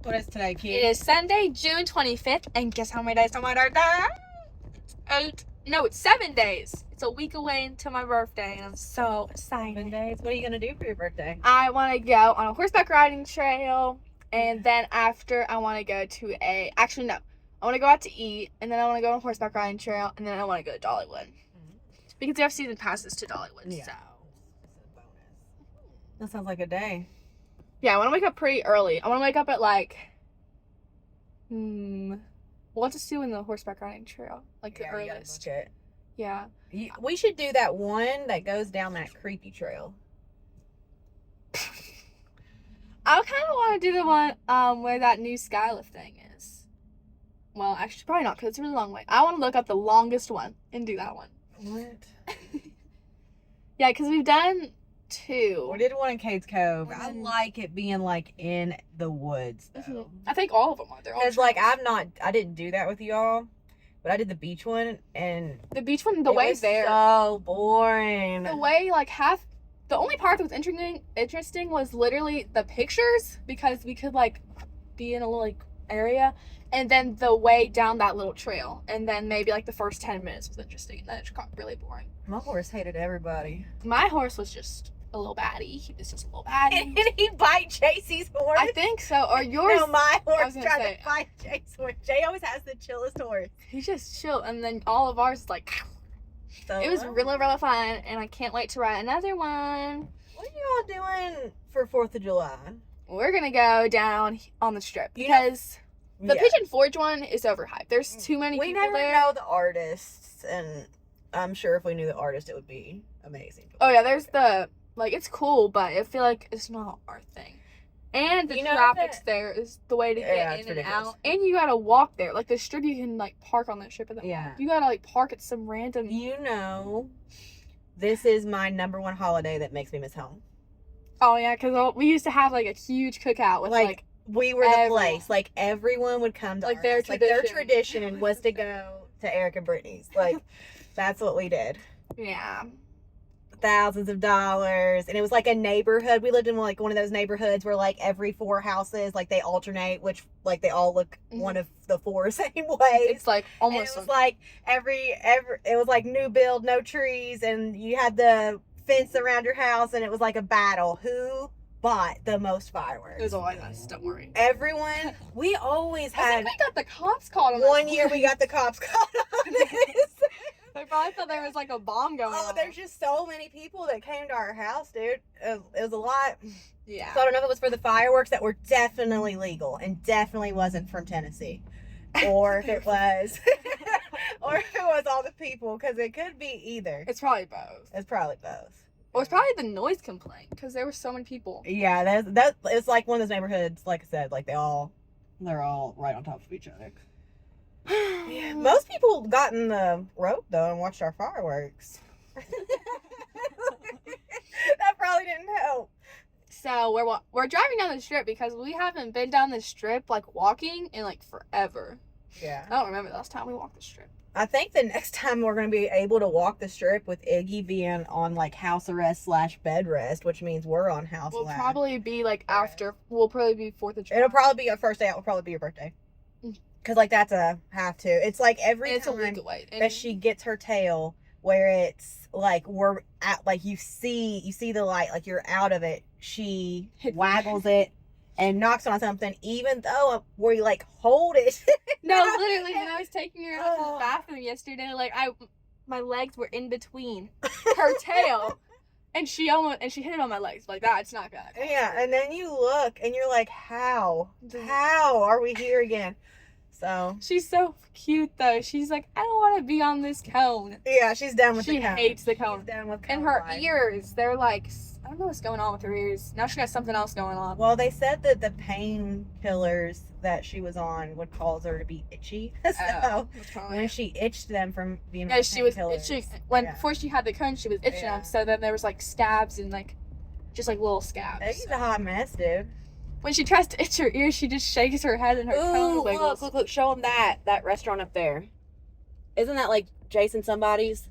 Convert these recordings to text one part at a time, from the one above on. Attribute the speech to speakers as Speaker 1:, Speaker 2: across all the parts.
Speaker 1: What is today,
Speaker 2: It
Speaker 1: kid?
Speaker 2: is Sunday, June 25th, and guess how many days till my birthday? 8. No, it's 7 days. It's a week away until my birthday, and I'm so excited.
Speaker 1: 7 days. What are you going to do for your birthday?
Speaker 2: I want to go on a horseback riding trail, and then after, I want to go to actually, no. I want to go out to eat, and then I want to go on a horseback riding trail, and then I want to go to Dollywood. Because we have season passes to Dollywood,
Speaker 1: Yeah.
Speaker 2: so.
Speaker 1: That sounds like a day.
Speaker 2: Yeah, I want to wake up pretty early. I want to wake up at like, what's to do in the horseback riding trail? Like the earliest. Yeah.
Speaker 1: We should do that one that goes down that creepy trail.
Speaker 2: I kind of want to do the one where that new skylift thing is. Well, actually, probably not because it's a really long way. I want to look up the longest one and do that one.
Speaker 1: What?
Speaker 2: Yeah, because we've done 2.
Speaker 1: We did one in Cades Cove. I like it being like in the woods though.
Speaker 2: Mm-hmm. I think all of them are. They're all
Speaker 1: Because like I didn't do that with y'all, but I did the beach one, and
Speaker 2: the beach one, the way there,
Speaker 1: so boring.
Speaker 2: the way like the only part that was interesting was literally the pictures, because we could like be in a little like area, and then the way down that little trail, and then maybe like the first 10 minutes was interesting, and then it got really boring.
Speaker 1: My horse hated everybody.
Speaker 2: My horse was just a little baddie. He was just a little baddie.
Speaker 1: Did he bite JC's horse?
Speaker 2: I think so. Or yours.
Speaker 1: No, my horse
Speaker 2: gonna
Speaker 1: tried to bite Jay's horse. Jay always has the chillest horse.
Speaker 2: He just chilled, and then all of ours like.
Speaker 1: So,
Speaker 2: it was really, really fun, and I can't wait to ride another one.
Speaker 1: What are y'all doing for 4th of July?
Speaker 2: We're gonna go down on the strip because the Pigeon Forge one is overhyped. There's too many people there.
Speaker 1: We never know the artists, and I'm sure if we knew the artist, it would be amazing.
Speaker 2: Oh yeah, there's it's cool, but I feel like it's not our thing. And the traffic's there is the way to get in and out. And you gotta walk there. Like the strip, you can like park on the strip. You gotta like park at some random.
Speaker 1: This is my number one holiday that makes me miss home.
Speaker 2: Oh yeah, because we used to have like a huge cookout with like
Speaker 1: we were the place. Like everyone would come to
Speaker 2: like their
Speaker 1: house. Like their tradition was to go to Eric and Brittany's. Like that's what we did.
Speaker 2: Yeah.
Speaker 1: Thousands of dollars, and it was like a neighborhood. We lived in like one of those neighborhoods where like every 4 houses, like they alternate, which like they all look one of the 4 same ways.
Speaker 2: It's like almost.
Speaker 1: And it was like every it was like new build, no trees, and you had the fence around your house, and it was like a battle. Who bought the most fireworks?
Speaker 2: It was always us. Don't worry.
Speaker 1: Everyone. We always had.
Speaker 2: I think we got the cops called on us.
Speaker 1: One year we got the cops called on us.
Speaker 2: They probably thought there was like a bomb going on.
Speaker 1: Oh, there's just so many people that came to our house, dude. It was a lot.
Speaker 2: Yeah.
Speaker 1: So I don't know if it was for the fireworks that were definitely legal and definitely wasn't from Tennessee, or if it was, or if it was all the people, because it could be either.
Speaker 2: It's probably both.
Speaker 1: It's probably both.
Speaker 2: Or it's probably the noise complaint, because there were so many people.
Speaker 1: Yeah, that it's like one of those neighborhoods. Like I said, like they're all right on top of each other. Yeah, most people got in the road though and watched our fireworks. That probably didn't help.
Speaker 2: So we're driving down the strip because we haven't been down the strip like walking in like forever.
Speaker 1: Yeah,
Speaker 2: I don't remember the last time we walked the strip.
Speaker 1: I think the next time we're going to be able to walk the strip with Iggy being on like house arrest / bed rest, which means we're on house arrest.
Speaker 2: We'll probably be like after. We'll probably be 4th of July.
Speaker 1: It'll probably be our first day out. Will probably be your birthday. Because, like, that's a have to. It's like every time that she gets her tail, where it's like we're at, like you see the light, like you're out of it. She waggles it and knocks on something, even though we like hold it.
Speaker 2: No, literally, when I was taking her out to the bathroom yesterday, like my legs were in between her tail, and she hit it on my legs. Like that's not good.
Speaker 1: Yeah, and then you look and you're like, how are we here again? So
Speaker 2: she's so cute though. She's like, I don't want to be on this cone.
Speaker 1: Yeah, she's done with the cone.
Speaker 2: She hates the cone.
Speaker 1: She's done with cone.
Speaker 2: And her ears, they're like, I don't know what's going on with her ears. Now she got something else going on.
Speaker 1: Well, they said that the painkillers that she was on would cause her to be itchy. So when she itched them from being on
Speaker 2: she was itching. Before she had the cone, she was itching them. So then there was like scabs and like just like little scabs.
Speaker 1: She's a hot mess, dude.
Speaker 2: When she tries to itch her ears, she just shakes her head and her cone wiggles.
Speaker 1: Look, show them that restaurant up there. Isn't that like Jason somebody's?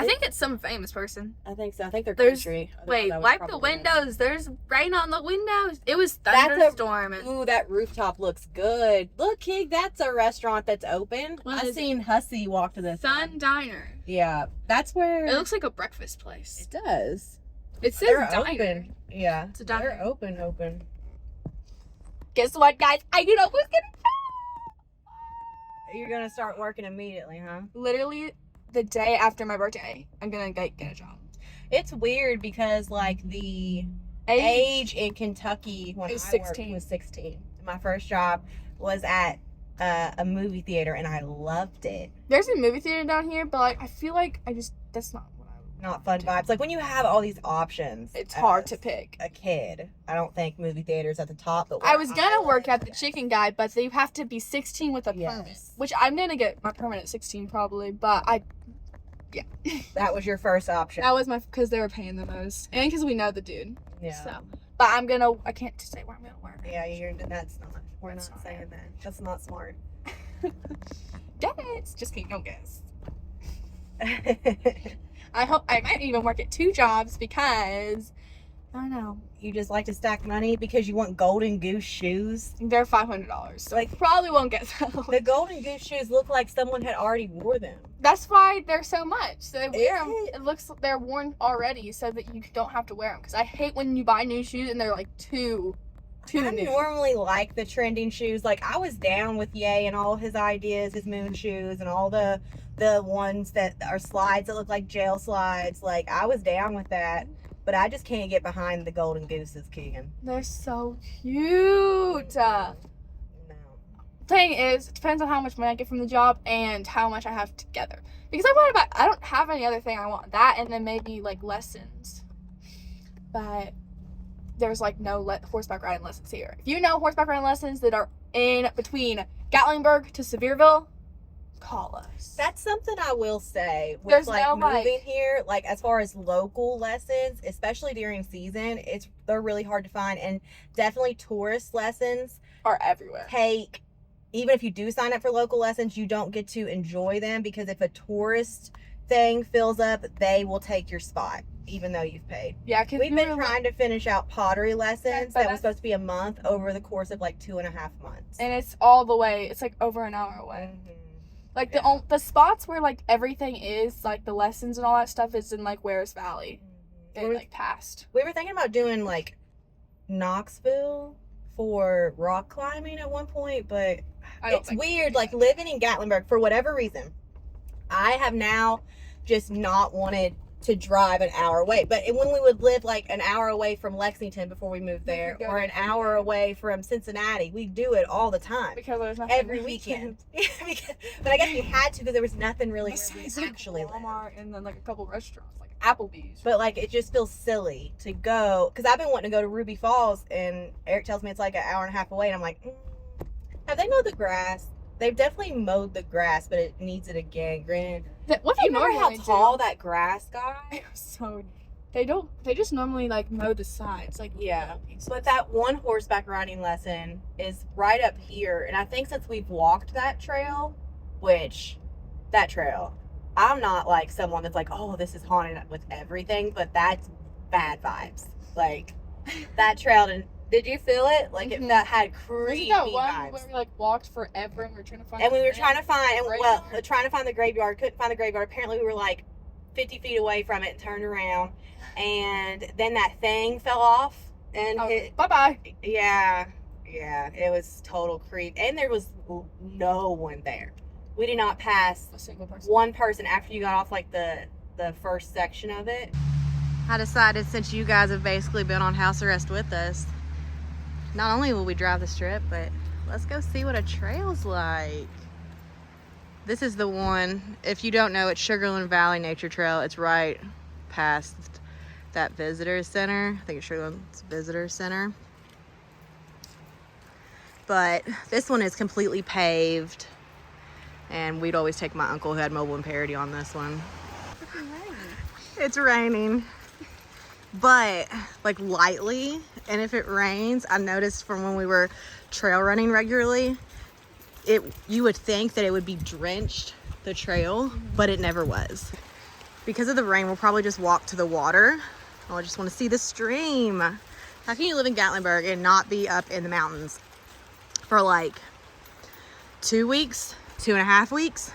Speaker 2: I think it's some famous person.
Speaker 1: I think so. I think they're
Speaker 2: There's
Speaker 1: country.
Speaker 2: wait, wipe the windows. There's rain on the windows. It was thunderstorming.
Speaker 1: Ooh, that rooftop looks good. Look, Kig, that's a restaurant that's open. I've seen Hussey walk to this.
Speaker 2: Sun Diner.
Speaker 1: Yeah, that's where.
Speaker 2: It looks like a breakfast place.
Speaker 1: It does.
Speaker 2: It says
Speaker 1: They're
Speaker 2: diner.
Speaker 1: Open. Yeah,
Speaker 2: it's a diner.
Speaker 1: They're open.
Speaker 2: Guess what, guys? I knew I was gonna.
Speaker 1: You're gonna start working immediately, huh?
Speaker 2: Literally, the day after my birthday, I'm gonna get a job.
Speaker 1: It's weird because like the age in Kentucky when I worked was 16. My first job was at a movie theater and I loved it.
Speaker 2: There's a movie theater down here, but like I feel like that's not what I
Speaker 1: not fun vibes. Like when you have all these options,
Speaker 2: it's hard to pick.
Speaker 1: A kid, I don't think movie theaters at the top. But
Speaker 2: I was gonna work at the Chicken Guy, but you have to be 16 with a permit, which I'm gonna get my permit at 16 probably. But yeah.
Speaker 1: That was your first option.
Speaker 2: That was because they were paying the most, and because we know the dude.
Speaker 1: Yeah.
Speaker 2: So, but I can't say where I'm gonna work.
Speaker 1: Yeah, that's not. We're not saying that. That's not smart.
Speaker 2: Guess. Just kidding. Don't guess. I hope I might even work at 2 jobs because I don't know.
Speaker 1: You just like to stack money because you want Golden Goose shoes.
Speaker 2: They're $500, so like probably won't get those.
Speaker 1: The Golden Goose shoes look like someone had already wore them.
Speaker 2: That's why they're so much. So they wear them. It looks like they're worn already, so that you don't have to wear them. Because I hate when you buy new shoes and they're like too new.
Speaker 1: I normally like the trending shoes. Like I was down with Ye and all his ideas, his moon shoes, and all the ones that are slides that look like jail slides. Like I was down with that. But I just can't get behind the Golden Gooses, Keegan.
Speaker 2: They're so cute. No. Thing is, it depends on how much money I get from the job and how much I have together. Because I don't have any other thing I want. That and then maybe like lessons. But there's like no horseback riding lessons here. If you know horseback riding lessons that are in between Gatlinburg to Sevierville, call us.
Speaker 1: That's something I will say with
Speaker 2: there's
Speaker 1: like
Speaker 2: no,
Speaker 1: moving here, like as far as local lessons, especially during season, they're really hard to find, and definitely tourist lessons
Speaker 2: are everywhere.
Speaker 1: Even if you do sign up for local lessons, you don't get to enjoy them because if a tourist thing fills up, they will take your spot even though you've paid.
Speaker 2: Yeah, because
Speaker 1: we've been trying to finish out pottery lessons that was supposed to be a month over the course of like 2.5 months,
Speaker 2: and it's all the way. It's like over an hour away. Mm-hmm. Like the spots where like everything is like the lessons and all that stuff is in like Wares Valley. And like past.
Speaker 1: We were thinking about doing like Knoxville for rock climbing at one point, but it's weird. Like living in Gatlinburg for whatever reason, I have now just not wanted to drive an hour away. But when we would live like an hour away from Lexington before we moved there, or an hour away from Cincinnati, we do it all the time.
Speaker 2: Because there's nothing
Speaker 1: every weekend. But I guess we had to because there was nothing really where we actually
Speaker 2: Walmart and then like a couple restaurants like Applebee's.
Speaker 1: But like it just feels silly to go because I've been wanting to go to Ruby Falls and Eric tells me it's like an hour and a half away and I'm like, have they mowed the grass? They've definitely mowed the grass, but it needs it again. Granted,
Speaker 2: what
Speaker 1: do you remember how tall that grass got?
Speaker 2: So they just normally like mow the sides, like
Speaker 1: But that one horseback riding lesson is right up here, and I think since we've walked that trail, I'm not like someone that's like, oh, this is haunted with everything, but that's bad vibes. Like that trail didn't. Did you feel it? Like it had creepy
Speaker 2: that one
Speaker 1: vibes.
Speaker 2: where we like walked forever and we were trying to find.
Speaker 1: And we were trying to find, trying to find the graveyard. Couldn't find the graveyard. Apparently, we were like 50 feet away from it and turned around, and then that thing fell off and hit.
Speaker 2: Bye.
Speaker 1: Yeah, it was total creep, and there was no one there. We did not pass
Speaker 2: a single person.
Speaker 1: One person after you got off like the first section of it. I decided since you guys have basically been on house arrest with us, not only will we drive the strip, but let's go see what a trail's like. This is the one, if you don't know, it's Sugarland Valley Nature Trail. It's right past that visitor center. I think it's Sugarland's Visitor Center. But this one is completely paved. And we'd always take my uncle who had mobile and parody on this one. It's raining. But like lightly, and if it rains, I noticed from when we were trail running regularly, you would think that it would be drenched, the trail, but it never was. because of the rain, we'll probably just walk to the water. Oh, I just want to see the stream. How can you live in Gatlinburg and not be up in the mountains for like 2 weeks, 2.5 weeks?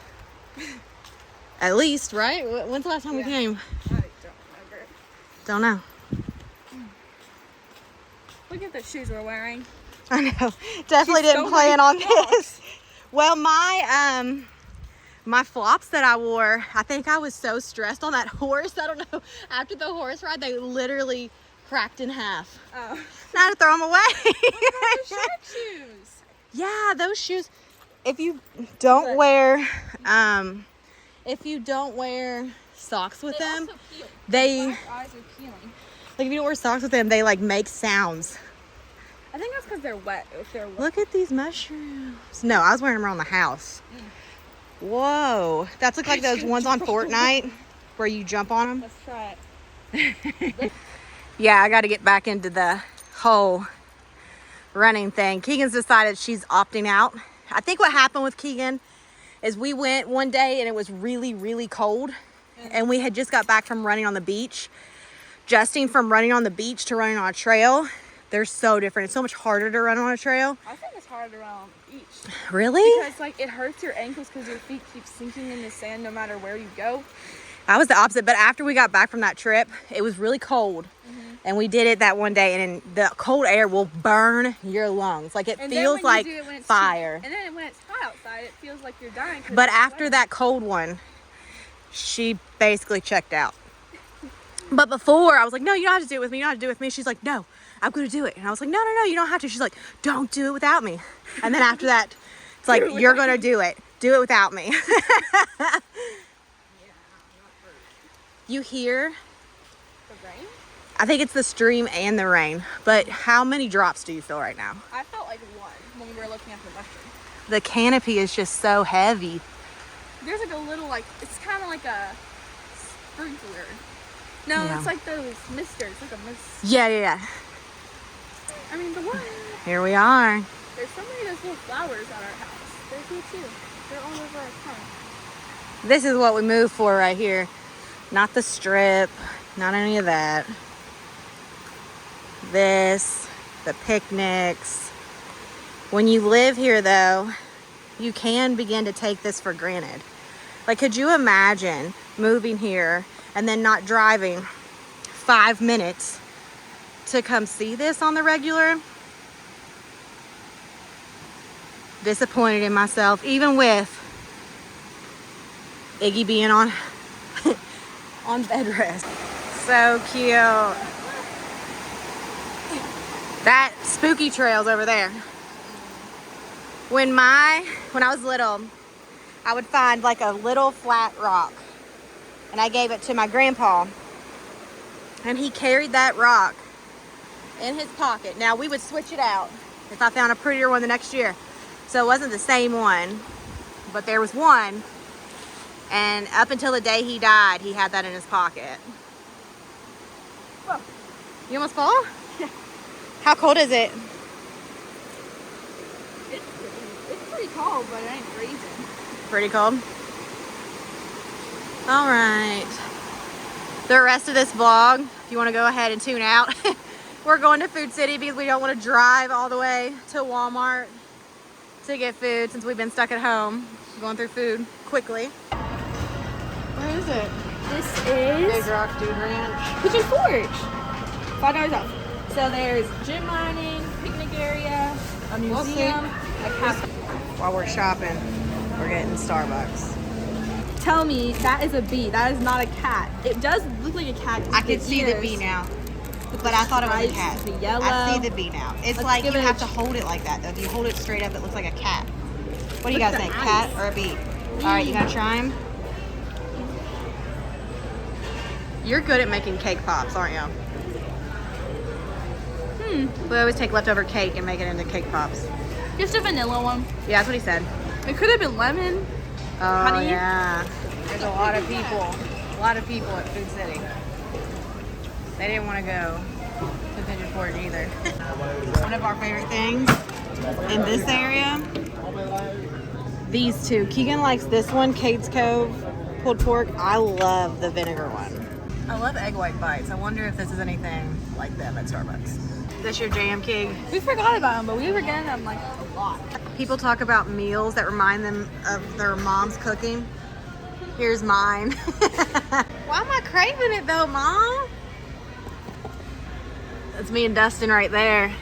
Speaker 1: At least, right? When's the last time we came?
Speaker 2: I don't remember.
Speaker 1: Don't know.
Speaker 2: Look at the shoes we're wearing.
Speaker 1: I know. Definitely didn't plan on this. Well, my flops that I wore, I think I was so stressed on that horse. I don't know. After the horse ride, they literally cracked in half.
Speaker 2: Oh.
Speaker 1: And I had to throw them away.
Speaker 2: What about the shark shoes?
Speaker 1: Yeah, those shoes. If you don't wear, socks with them, they
Speaker 2: Black eyes are peeling.
Speaker 1: like if you don't wear socks with them, they like make sounds.
Speaker 2: I think that's because they're wet. If they're wet.
Speaker 1: Look at these mushrooms. No, I was wearing them around the house. Whoa, that's look like those ones on Fortnite where you jump on them.
Speaker 2: Let's try it.
Speaker 1: Yeah, I got to get back into the whole running thing. Keegan's decided she's opting out. I think what happened with Keegan is we went one day and it was really, really cold. And we had just got back from running on the beach. Adjusting from running on the beach to running on a trail, they're so different. It's so much harder to run on a trail.
Speaker 2: I think it's harder to run on the beach.
Speaker 1: Really?
Speaker 2: Because like it hurts your ankles because your feet keep sinking in the sand no matter where you go.
Speaker 1: I was the opposite, but after we got back from that trip, it was really cold. And we did it that one day, and the cold air will burn your lungs. Like it feels like fire.
Speaker 2: And then when it's hot outside, it feels like you're dying.
Speaker 1: But after that cold one, she basically checked out. But before, I was like, no, you don't have to do it with me. You don't have to do it with me. She's like, no, I'm going to do it. And I was like, no, you don't have to. She's like, don't do it without me. And then after that, it's like, you're going to do it. Do it without me. You hear?
Speaker 2: The rain?
Speaker 1: I think it's the stream and the rain. But how many drops do you feel right now?
Speaker 2: I felt like one when we were looking at the mushroom.
Speaker 1: The canopy is just so heavy.
Speaker 2: There's like a little it's kind of like a sprinkler. No,
Speaker 1: Yeah.
Speaker 2: It's like those misters, like a mist.
Speaker 1: Yeah.
Speaker 2: I mean, the one.
Speaker 1: Here we are.
Speaker 2: There's so many of those little flowers at our house. They're here too. They're all over our car.
Speaker 1: This is what we moved for right here. Not the strip, not any of that. This, the picnics. When you live here though, you can begin to take this for granted. Like, could you imagine moving here and then not driving 5 minutes to come see this on the regular? Disappointed in myself, even with Iggy being on on bed rest. So cute. That spooky trail's over there. When I was little, I would find like a little flat rock and I gave it to my grandpa and he carried that rock in his pocket. Now we would switch it out if I found a prettier one the next year. So it wasn't the same one, but there was one. And up until the day he died, he had that in his pocket.
Speaker 2: Whoa.
Speaker 1: You almost fall? Yeah. How cold is it?
Speaker 2: It's pretty cold, but it ain't freezing.
Speaker 1: Pretty cold. All right. The rest of this vlog, if you want to go ahead and tune out, we're going to Food City because we don't want to drive all the way to Walmart to get food since we've been stuck at home. Going through food quickly. Where is it?
Speaker 2: This is
Speaker 1: Big Rock Dude Ranch.
Speaker 2: Kitchen Forge. $5 off. So there's gym lining, picnic area, a museum, a cafe.
Speaker 1: While we're shopping, we're getting Starbucks.
Speaker 2: Tell me that is a bee. That is not a cat. It does look like a cat.
Speaker 1: I can see the bee now. But I thought it was a cat.
Speaker 2: The yellow.
Speaker 1: I see the bee now. It's like you have to hold it like that though. If you hold it straight up, it looks like a cat. What do you guys think? Cat or a bee? All right, you gonna try them? You're good at making cake pops, aren't you? We always take leftover cake and make it into cake pops.
Speaker 2: Just a vanilla one.
Speaker 1: Yeah, that's what he said.
Speaker 2: It could have been lemon.
Speaker 1: Oh,
Speaker 2: honey.
Speaker 1: yeah. There's a lot of people. A lot of people at Food City. They didn't want to go to Pigeon Forge either. One of our favorite things in this area, these two. Keegan likes this one, Kate's Cove, pulled pork. I love the vinegar one. I love egg white bites. I wonder if this is anything like them at Starbucks. This your jam king?
Speaker 2: We forgot about them, but we were getting them like a lot.
Speaker 1: People talk about meals that remind them of their mom's cooking. Here's mine. Why am I craving it though, Mom? That's me and Dustin right there.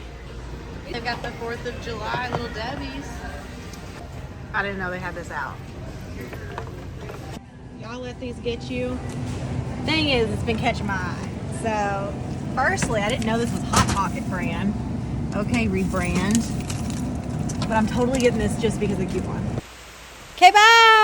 Speaker 2: They've got the 4th of July Little Debbie's.
Speaker 1: I didn't know they had this out. Y'all let these get you. Thing is, it's been catching my eye. So, firstly, I didn't know this was Hot Pocket brand. Okay, rebrand. But I'm totally getting this just because of the coupon. Okay, bye!